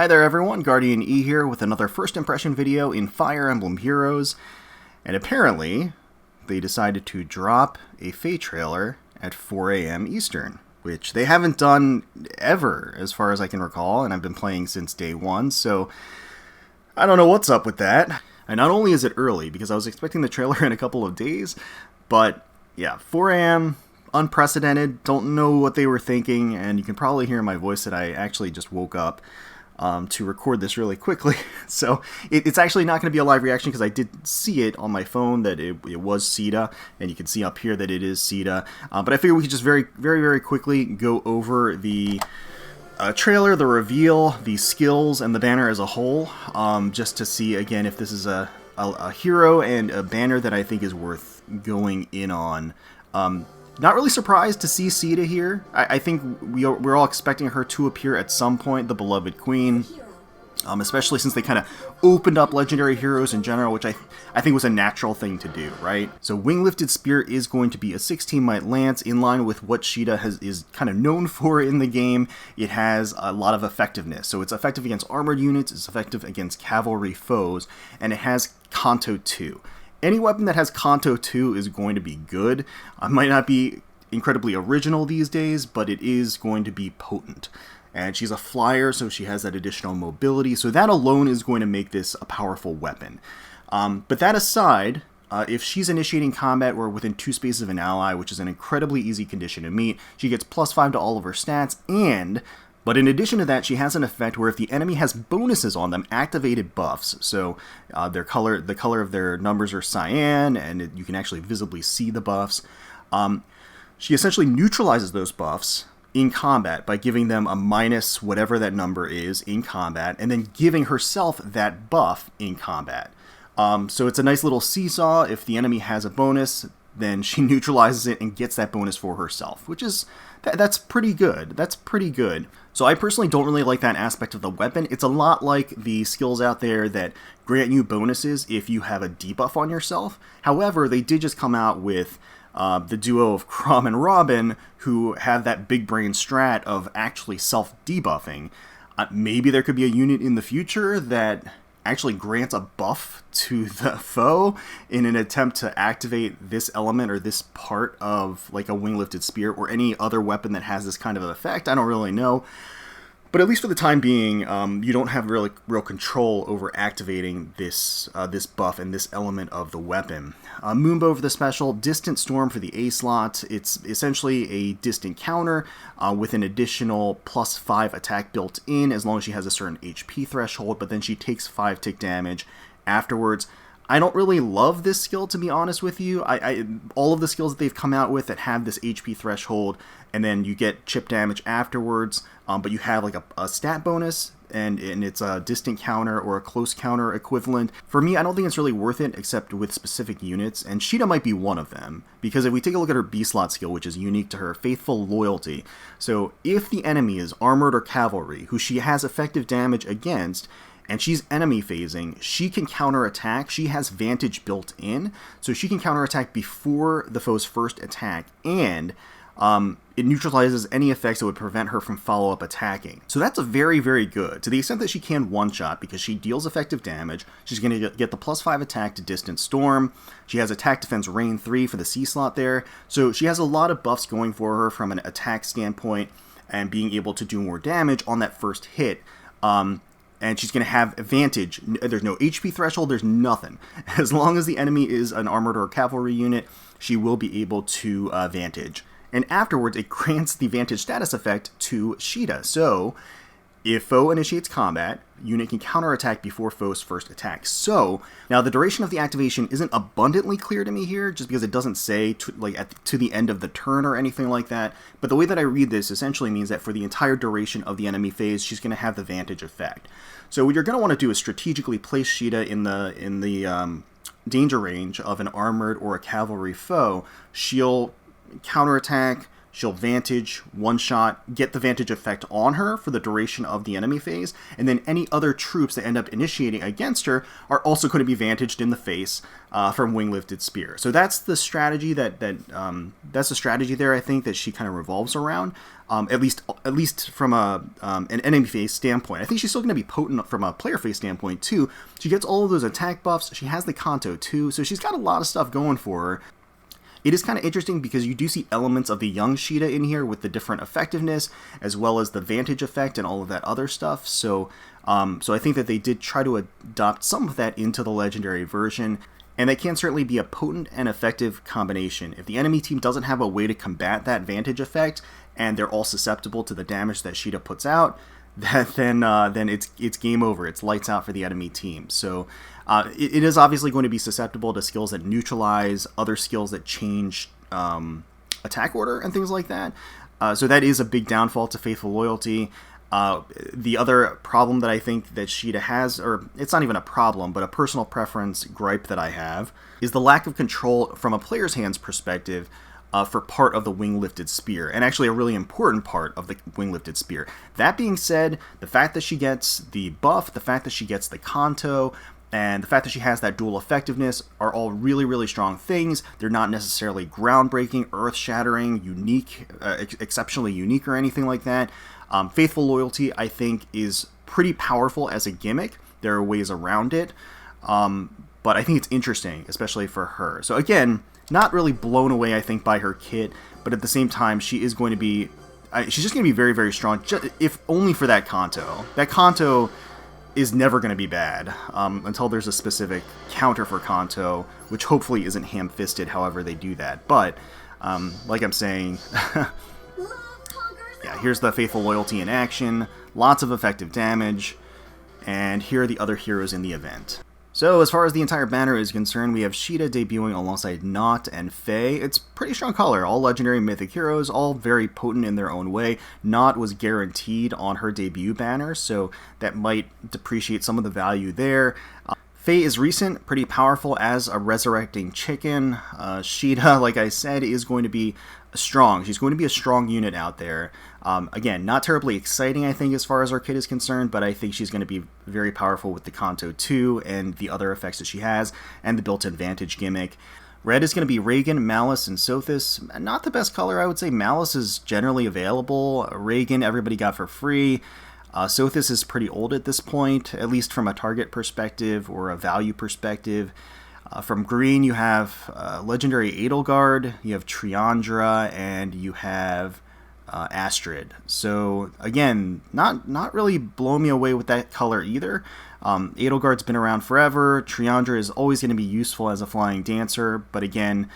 Hi there everyone, GuardianE here with another first impression video in Fire Emblem Heroes, and apparently they decided to drop a FEH trailer at 4 a.m. Eastern, which they haven't done ever as far as I can recall, and I've been playing since day one, so I don't know what's up with that. And not only is it early, because I was expecting the trailer in a couple of days, but yeah, 4 a.m., unprecedented, don't know what they were thinking, and you can probably hear in my voice that I actually just woke up to record this really quickly. So it's actually not going to be a live reaction because I did see it on my phone that it was Caeda, and you can see up here that it is Caeda. But I figured we could just very quickly go over the trailer, the reveal, the skills, and the banner as a whole, just to see again if this is a hero and a banner that I think is worth going in on. Not really surprised to see Caeda here. I think we're all expecting her to appear at some point, the beloved queen, especially since they kind of opened up legendary heroes in general, which I think was a natural thing to do, right? So Wing-Lifted Spear is going to be a 16-mite lance in line with what Caeda is kind of known for in the game. It has a lot of effectiveness, so it's effective against armored units, it's effective against cavalry foes, and it has Kanto 2. Any weapon that has Kanto 2 is going to be good. It might not be incredibly original these days, but it is going to be potent. And she's a flyer, so she has that additional mobility, so that alone is going to make this a powerful weapon. But that aside, if she's initiating combat or within 2 spaces of an ally, which is an incredibly easy condition to meet, she gets +5 to all of her stats, but in addition to that, she has an effect where if the enemy has bonuses on them, activated buffs, so the color of their numbers are cyan, and you can actually visibly see the buffs, she essentially neutralizes those buffs in combat by giving them a minus whatever that number is in combat, and then giving herself that buff in combat. So it's a nice little seesaw. If the enemy has a bonus, then she neutralizes it and gets that bonus for herself, which is, that's pretty good. That's pretty good. So I personally don't really like that aspect of the weapon. It's a lot like the skills out there that grant you bonuses if you have a debuff on yourself. However, they did just come out with the duo of Crom and Robin, who have that big brain strat of actually self-debuffing. Maybe there could be a unit in the future that actually grants a buff to the foe in an attempt to activate this element or this part of like a Wing-Lifted Spear or any other weapon that has this kind of effect. I don't really know. But at least for the time being, you don't have real control over activating this this buff and this element of the weapon. Moonbow for the special, Distant Storm for the A slot. It's essentially a distant counter with an additional +5 attack built in as long as she has a certain HP threshold, but then she takes 5 tick damage afterwards. I don't really love this skill, to be honest with you. All of the skills that they've come out with that have this HP threshold, and then you get chip damage afterwards, but you have like a stat bonus, and it's a distant counter or a close counter equivalent. For me, I don't think it's really worth it, except with specific units, and Caeda might be one of them, because if we take a look at her B-slot skill, which is unique to her, Faithful Loyalty, so if the enemy is armored or cavalry, who she has effective damage against, and she's enemy phasing, she can counterattack. She has Vantage built in, so she can counterattack before the foe's first attack, and it neutralizes any effects that would prevent her from follow-up attacking. So that's very good. To the extent that she can one-shot, because she deals effective damage, she's going to get the +5 attack to Distant Storm. She has Attack Defense Rain 3 for the C slot there, so she has a lot of buffs going for her from an attack standpoint, and being able to do more damage on that first hit. And she's going to have advantage. There's no HP threshold, there's nothing. As long as the enemy is an armored or cavalry unit, she will be able to Vantage. And afterwards, it grants the Vantage status effect to Caeda. So, if foe initiates combat, unit can counterattack before foe's first attack. So, now the duration of the activation isn't abundantly clear to me here, just because it doesn't say to the end of the turn or anything like that. But the way that I read this essentially means that for the entire duration of the enemy phase, she's going to have the Vantage effect. So what you're going to want to do is strategically place Caeda in the danger range of an armored or a cavalry foe. She'll counterattack she'll Vantage, one-shot, get the Vantage effect on her for the duration of the enemy phase, and then any other troops that end up initiating against her are also going to be Vantaged in the face from Wing-Lifted Spear. So that's the strategy that's the strategy there, I think, that she kind of revolves around, at least from an enemy phase standpoint. I think she's still going to be potent from a player phase standpoint, too. She gets all of those attack buffs. She has the Kanto, too, so she's got a lot of stuff going for her. It is kind of interesting because you do see elements of the young Caeda in here with the different effectiveness, as well as the Vantage effect and all of that other stuff. So I think that they did try to adopt some of that into the Legendary version, and that can certainly be a potent and effective combination. If the enemy team doesn't have a way to combat that Vantage effect, and they're all susceptible to the damage that Caeda puts out, then it's game over. It's lights out for the enemy team. So it is obviously going to be susceptible to skills that neutralize, other skills that change attack order and things like that. So that is a big downfall to Faithful Loyalty. The other problem that I think that Caeda has, or it's not even a problem, but a personal preference gripe that I have, is the lack of control from a player's hand's perspective for part of the Wing-Lifted Spear, and actually a really important part of the Wing-Lifted Spear. That being said, the fact that she gets the buff, the fact that she gets the Kanto, and the fact that she has that dual effectiveness are all really, really strong things. They're not necessarily groundbreaking, earth-shattering, unique, exceptionally unique or anything like that. Faithful Loyalty, I think, is pretty powerful as a gimmick. There are ways around it, but I think it's interesting, especially for her. So again, not really blown away, I think, by her kit, but at the same time, she is going to be... she's just going to be very, very strong, if only for that Kanto. That Kanto is never going to be bad until there's a specific counter for Kanto, which hopefully isn't ham-fisted however they do that. But, like I'm saying, yeah, here's the Faithful Loyalty in action, lots of effective damage, and here are the other heroes in the event. So, as far as the entire banner is concerned, we have Caeda debuting alongside Naut and Faye. It's pretty strong color, all legendary mythic heroes, all very potent in their own way. Naut was guaranteed on her debut banner, so that might depreciate some of the value there. Faye is recent, pretty powerful as a resurrecting chicken. Caeda, like I said, is going to be strong. She's going to be a strong unit out there. Again, not terribly exciting, I think, as far as our kit is concerned, but I think she's going to be very powerful with the Kanto 2 and the other effects that she has, and the built-in Vantage gimmick. Red is going to be Reagan, Malice, and Sothis. Not the best color, I would say. Malice is generally available. Reagan, everybody got for free. Sothis is pretty old at this point, at least from a target perspective or a value perspective. From green, you have Legendary Edelgard, you have Triandra, and you have Astrid. So, again, not really blowing me away with that color either. Edelgard's been around forever. Triandra is always going to be useful as a flying dancer, but again,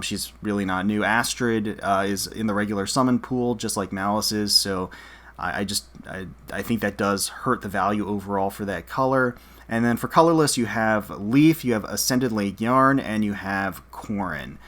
she's really not new. Astrid is in the regular summon pool, just like Malice is, so I think that does hurt the value overall for that color. And then for colorless, you have Leaf, you have Ascended Leegyarn, and you have Corrin.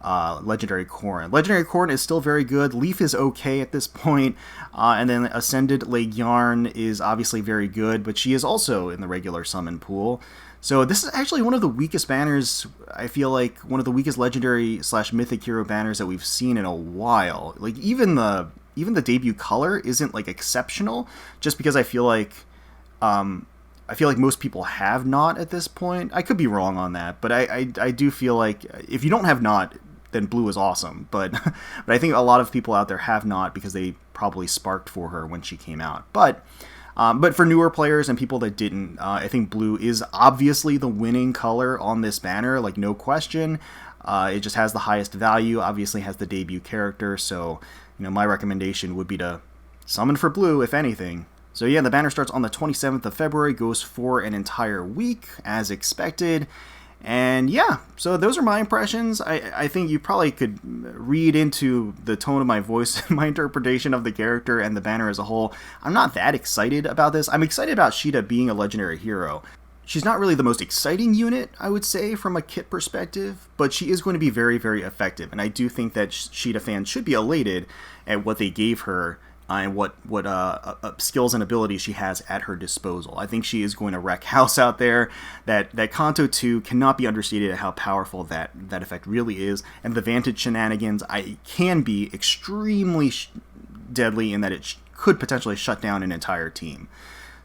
Legendary Corrin. Legendary Corrin is still very good. Leaf is okay at this point. And then Ascended Leegyarn is obviously very good, but she is also in the regular summon pool. So this is actually one of the weakest banners, I feel like, one of the weakest legendary / mythic hero banners that we've seen in a while. Like, even the debut color isn't, like, exceptional, just because I feel like most people have Naut at this point. I could be wrong on that, but I do feel like if you don't have Naut, then blue is awesome. But I think a lot of people out there have Naut because they probably sparked for her when she came out. But for newer players and people that didn't, I think blue is obviously the winning color on this banner, like no question. It just has the highest value, obviously has the debut character, so my recommendation would be to summon for blue, if anything. So yeah, the banner starts on the 27th of February, goes for an entire week, as expected. And yeah, so those are my impressions. I think you probably could read into the tone of my voice my interpretation of the character and the banner as a whole. I'm not that excited about this. I'm excited about Caeda being a legendary hero. She's not really the most exciting unit, I would say, from a kit perspective, but she is going to be very, very effective. And I do think that Caeda fans should be elated at what they gave her what skills and abilities she has at her disposal. I think she is going to wreck house out there. That Kanto 2 cannot be understated at how powerful that effect really is, and the Vantage shenanigans can be extremely deadly in that it could potentially shut down an entire team.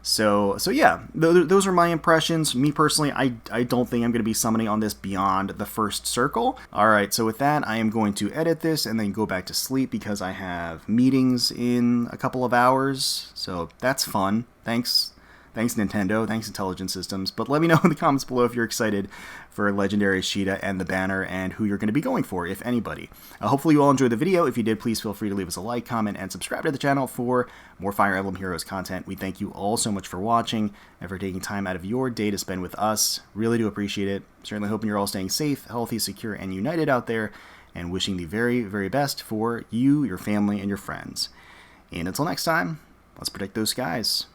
So yeah, those are my impressions. Me personally, I don't think I'm going to be summoning on this beyond the first circle. Alright, so with that, I am going to edit this and then go back to sleep because I have meetings in a couple of hours. So that's fun. Thanks Nintendo, thanks Intelligent Systems. But let me know in the comments below if you're excited for Legendary Caeda and the banner and who you're going to be going for, if anybody. Hopefully you all enjoyed the video. If you did, please feel free to leave us a like, comment, and subscribe to the channel for more Fire Emblem Heroes content. We thank you all so much for watching and for taking time out of your day to spend with us. Really do appreciate it. Certainly hoping you're all staying safe, healthy, secure, and united out there, and wishing the very, very best for you, your family, and your friends. And until next time, let's protect those skies.